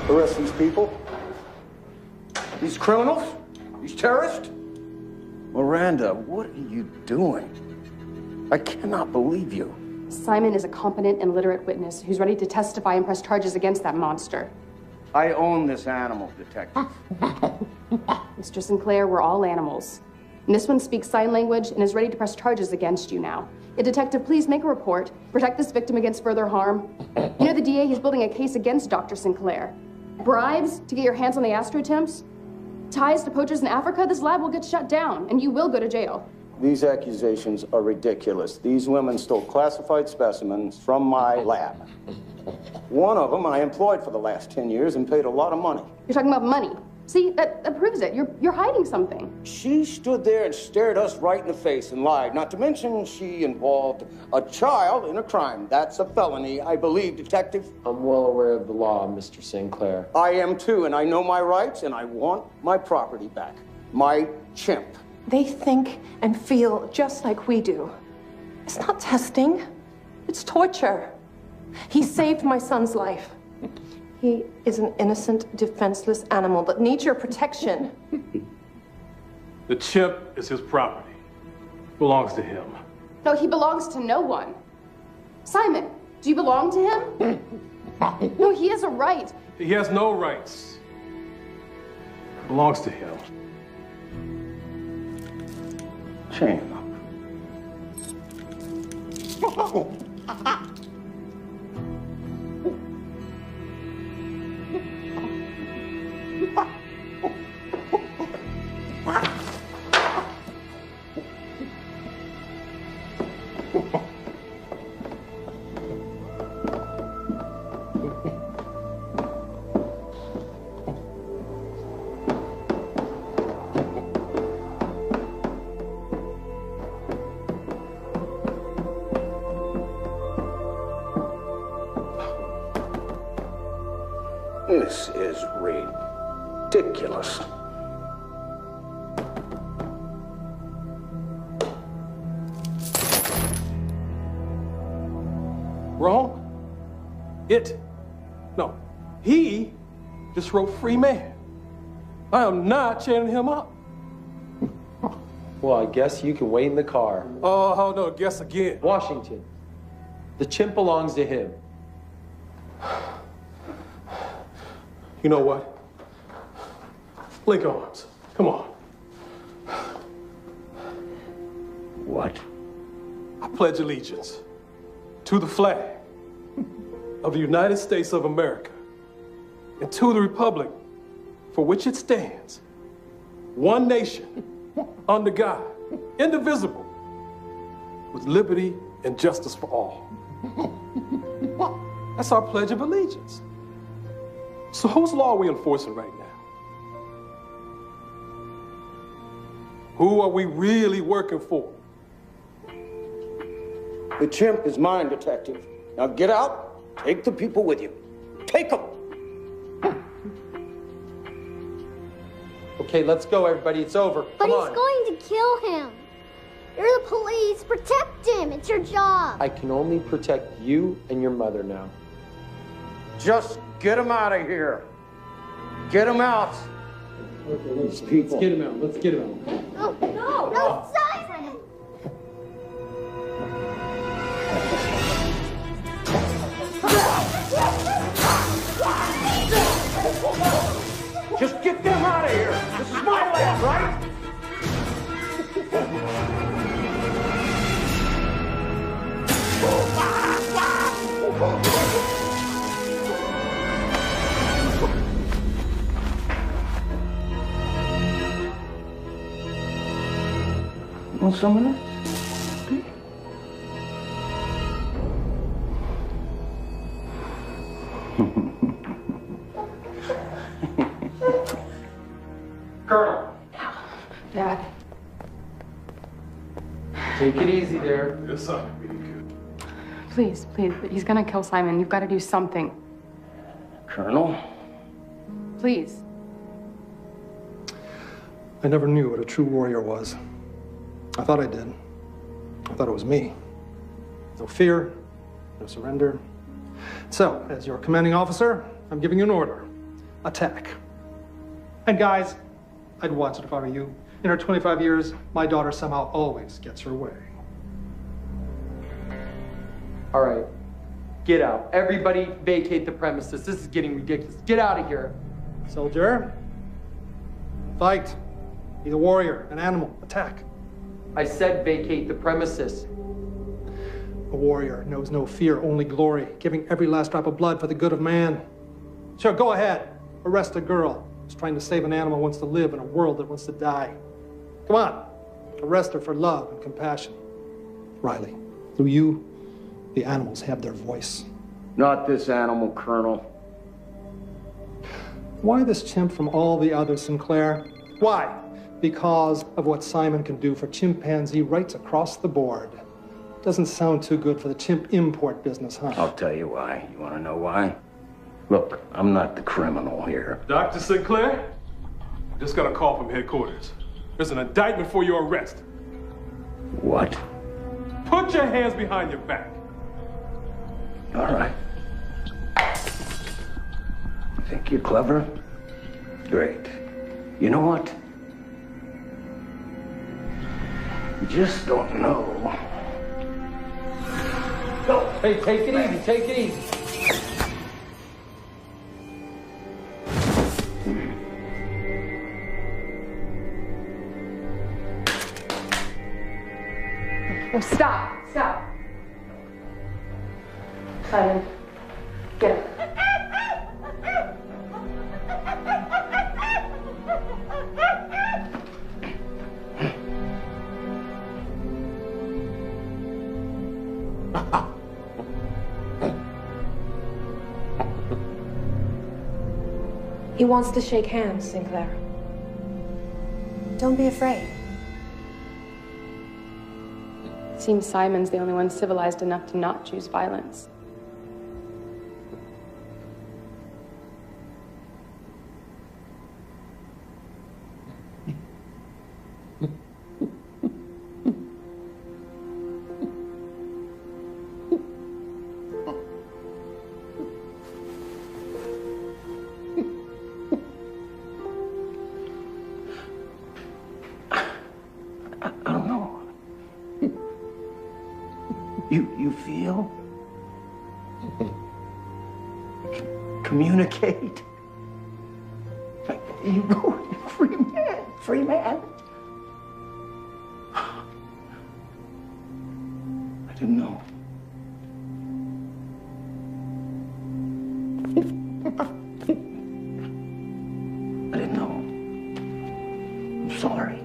Arrest these people. These criminals. These terrorists. Miranda, what are you doing? I cannot believe you. Simon is a competent and literate witness who's ready to testify and press charges against that monster. I own this animal, Detective. Mr. Sinclair, we're all animals. And this one speaks sign language and is ready to press charges against you now. Detective, please make a report. Protect this victim against further harm. You know the DA, he's building a case against Dr. Sinclair. Bribes to get your hands on the Astro temps? Ties to poachers in Africa? This lab will get shut down, and you will go to jail. These accusations are ridiculous. These women stole classified specimens from my lab. One of them I employed for the last 10 years and paid a lot of money. You're talking about money. See, that proves it. You're hiding something. She stood there and stared us right in the face and lied. Not to mention she involved a child in a crime. That's a felony, I believe, Detective. I'm well aware of the law, Mr. Sinclair. I am too, and I know my rights, and I want my property back. My chimp. They think and feel just like we do. It's not testing. It's torture. He saved my son's life. He is an innocent, defenseless animal that needs your protection. The chimp is his property. Belongs to him. No, he belongs to no one. Simon, do you belong to him? No, he has a right. He has no rights. Belongs to him. Chain up. This is ridiculous. Wrong? No, he just wrote free man. I am not chaining him up. Well, I guess you can wait in the car. Oh, no, guess again. Washington. The chimp belongs to him. You know what? Link arms. Come on. What? I pledge allegiance to the flag of the United States of America and to the republic for which it stands, one nation, under God, indivisible, with liberty and justice for all. That's our Pledge of Allegiance. So whose law are we enforcing right now? Who are we really working for? The chimp is mine, Detective. Now get out, take the people with you. Take them! Okay, let's go, everybody. It's over. But Come he's on. going to kill him. You're the police. Protect him. It's your job. I can only protect you and your mother now. Just get them out of here. Get them out. Okay, let's get him out. Let's get him out. No, Simon! Just get them out of here. This is my land, right? Want some of this? Colonel. Dad. Take it easy there. Yes, sir. Please, please. He's gonna kill Simon. You've got to do something. Colonel? Please. I never knew what a true warrior was. I thought I did. I thought it was me. No fear, no surrender. So, as your commanding officer, I'm giving you an order. Attack. And guys, I'd watch it if I were you. In her 25 years, my daughter somehow always gets her way. All right, get out. Everybody vacate the premises. This is getting ridiculous. Get out of here. Soldier, fight. Be the warrior, an animal, attack. I said vacate the premises. A warrior knows no fear, only glory, giving every last drop of blood for the good of man. Sure, go ahead. Arrest a girl who's trying to save an animal who wants to live in a world that wants to die. Come on. Arrest her for love and compassion. Riley, through you, the animals have their voice. Not this animal, Colonel. Why this chimp from all the others, Sinclair? Why? Because of what Simon can do for chimpanzee rights across the board. Doesn't sound too good for the chimp import business, huh? I'll tell you why. You want to know why? Look, I'm not the criminal here. Dr. Sinclair, I just got a call from headquarters. There's an indictment for your arrest. What? Put your hands behind your back. All right. Think you're clever? Great. You know what? You just don't know. Go. Hey, take it easy. Take it easy. Oh, stop. Stop. Simon, get him. He wants to shake hands, Sinclair. Don't be afraid. Seems Simon's the only one civilized enough to not choose violence. I don't know. You feel? Communicate? You go, free man. I didn't know. I didn't know. I'm sorry.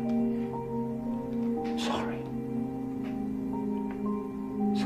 Sorry. So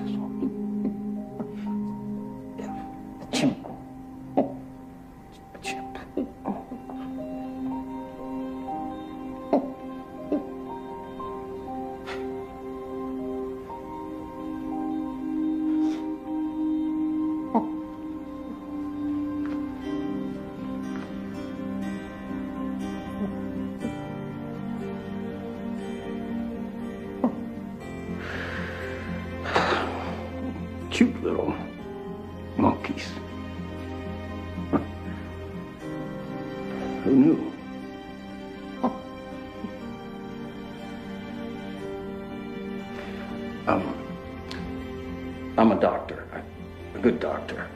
cute little monkeys. Who knew? I'm a doctor, a good doctor.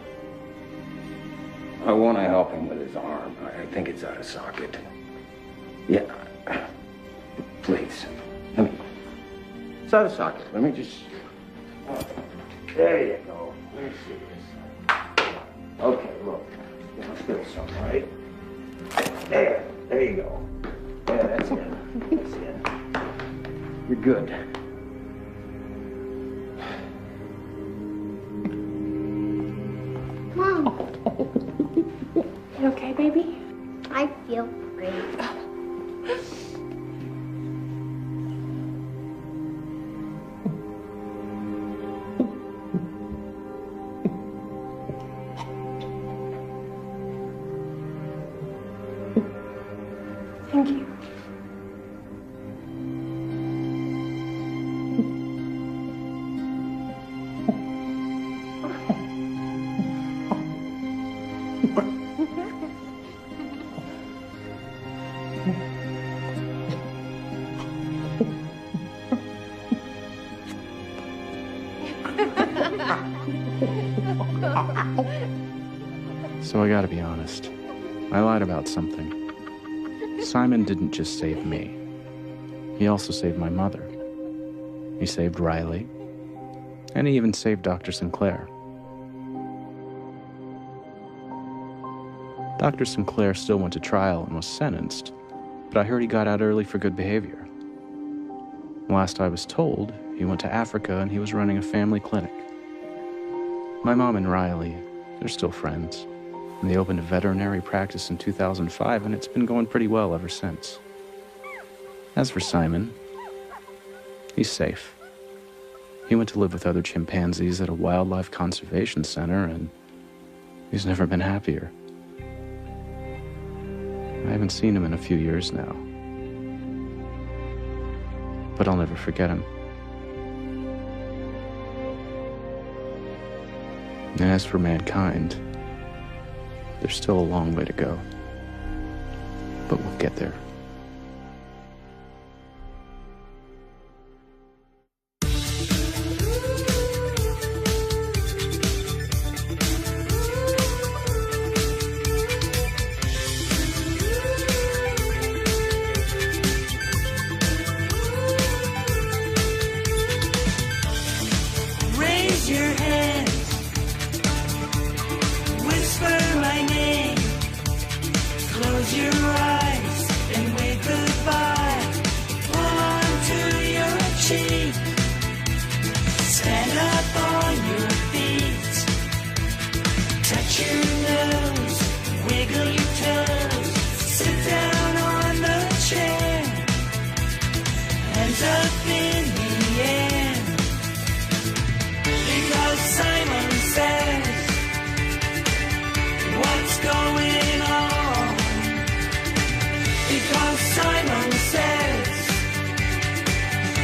I want to help him with his arm. I think it's out of socket. Yeah, please, let me. It's out of socket. Let me just. There you go. Let me see this. Okay, look. You must feel something, right? There you go. Yeah, that's it. That's it. You're good. Mom. You okay, baby? I feel great. Thank you. So I gotta be honest. I lied about something. Simon didn't just save me. He also saved my mother. He saved Riley. And he even saved Dr. Sinclair. Dr. Sinclair still went to trial and was sentenced, but I heard he got out early for good behavior. Last I was told, he went to Africa and he was running a family clinic. My mom and Riley, they're still friends. And they opened a veterinary practice in 2005, and it's been going pretty well ever since. As for Simon, he's safe. He went to live with other chimpanzees at a wildlife conservation center, and he's never been happier. I haven't seen him in a few years now. But I'll never forget him. And as for mankind, there's still a long way to go. But we'll get there. Raise your hand, whisper my name, close your eyes and wave goodbye, pull on to your cheek, stand up on your feet, touch your nose, wiggle your toes, sit down on the chair, hands up in the air. Because Simon says, what's going on? Because Simon says,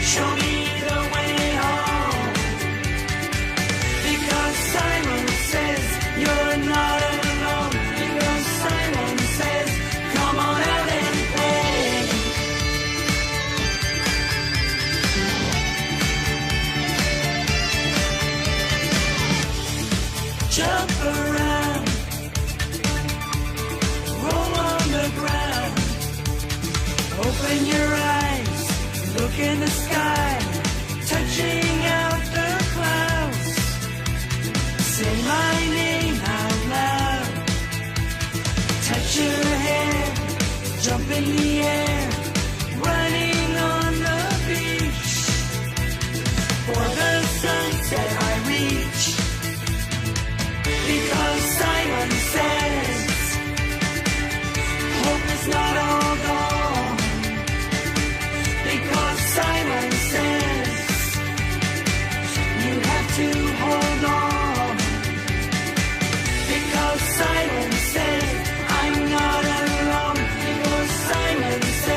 show me the way home. Because Simon says, you're not alone. Because Simon says, come on out and play. Jump around, roll on the ground, open your eyes, look in the sky, touching out the clouds, say my name out loud, touch your hair, jump in the air, running on the beach, for the sunset I reach. Because Simon says, hope is not all gone. Because Simon says, you have to hold on. Because Simon says, I'm not alone. Because Simon says,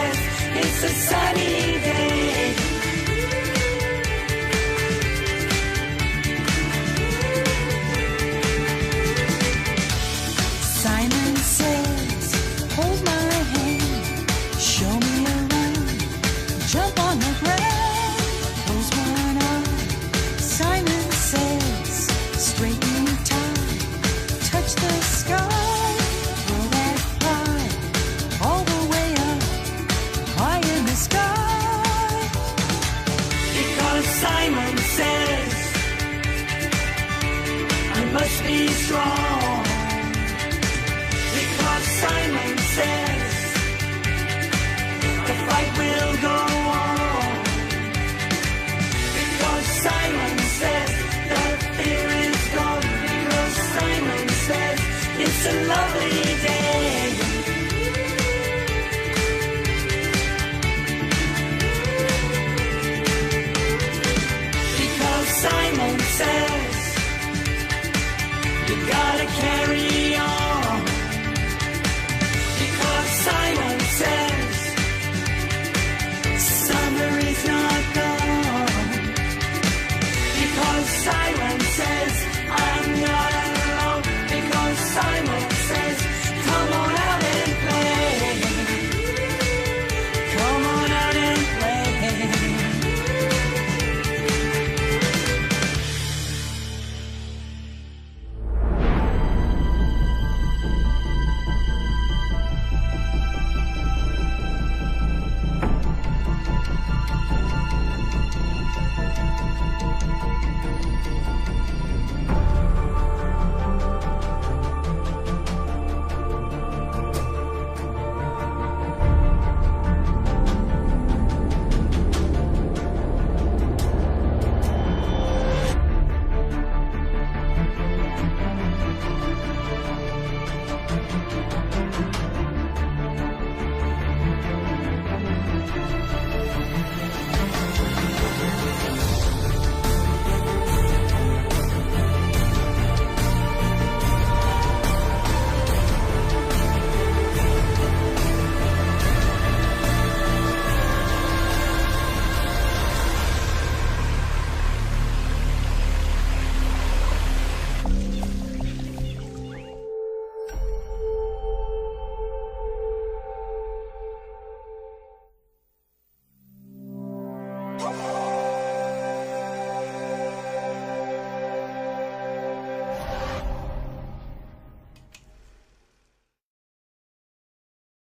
be strong. Because Simon says the fight will go on. Because Simon says the fear is gone. Because Simon says it's a lovely day. Because Simon says you gotta carry